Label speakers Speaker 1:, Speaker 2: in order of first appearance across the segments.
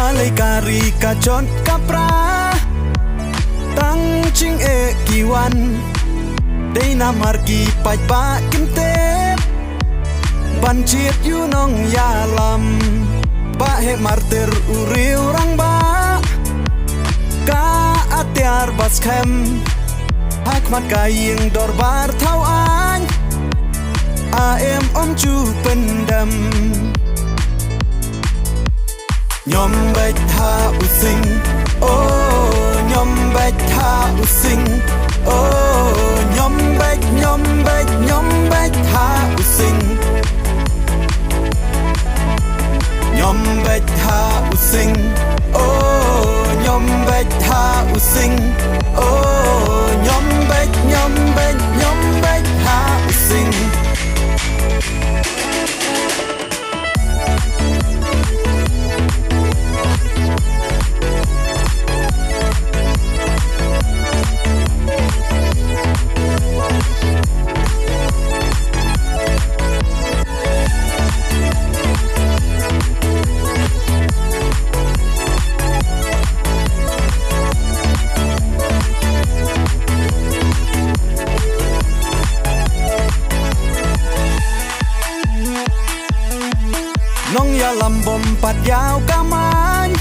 Speaker 1: Malay ka John Capra Tang ching kiwan Day na marki paj ba kimtep Ban chiet yu nong yalam Ba he martir uriu rang ba Ka atyar bas khem Hak mat kaying dorbar thau an A em chu pendam Nhóm bạch tha u sinh nhóm bạch tha u sinh nhóm bạch tha u sinh nhóm bạch tha u sinh nhóm bạch tha u sinh nhóm bạch tha u sinh Nong ya lambom pat yao kamay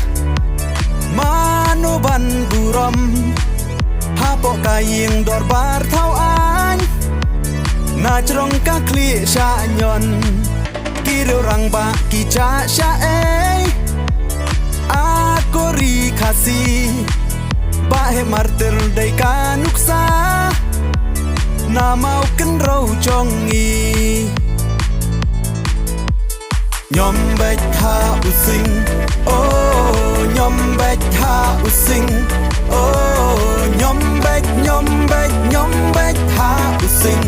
Speaker 1: Mano ban buram Hapo kaying dorbar thau an Na jrong ka kli sha nyon Kiro rang ba ki cha sha Ako ri khasi Ba he martir day ka nuksa Na mau ken rau chong nghi Nhóm bạch tha u sinh nhóm bạch tha u sinh nhóm bạch tha u sinh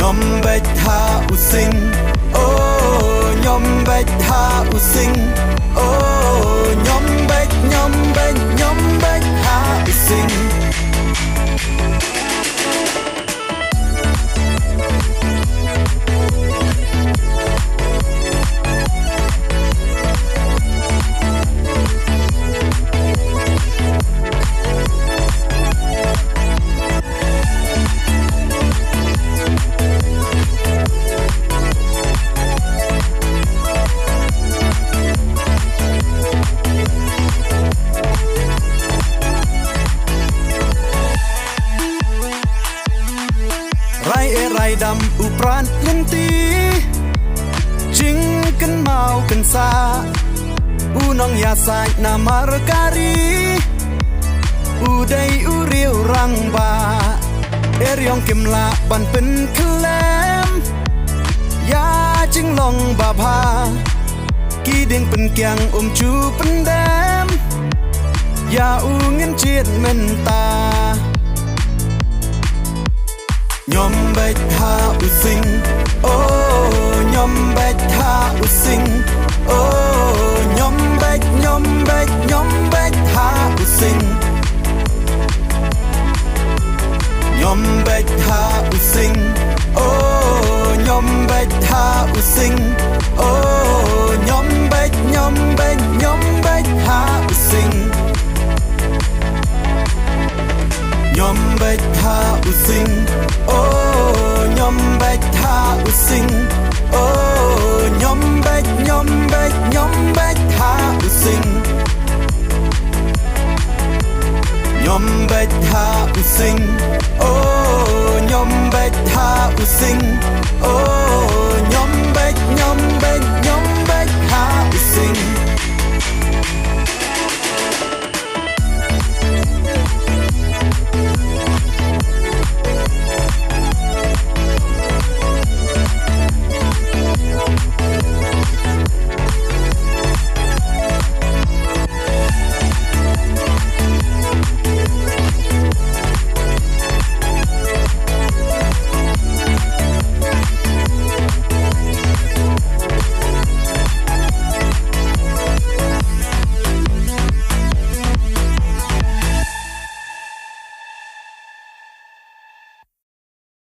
Speaker 1: nhóm bạch tha u sinh nhóm bạch tha u sinh nhóm bạch tha u sinh Rai dam upran lenti Jing ken mau ken sa Unong ya sai na markari Udai uriu rang ba Eryong kim la ban pen klem Ya jing long ba pha Ki ding pen kyang chu pen dem Ya u ngin chiet men ta Nhóm bạch tha u sinh nhóm bạch tha u sinh nhóm bạch tha u sinh nhóm bạch tha u sinh nhóm bạch tha u sinh nhóm bạch tha u sinh nhóm bạch tha u sinh nhóm bạch tha u sinh nhóm bạch tha u sinh nhóm bạch tha u sinh nhóm bạch tha u sinh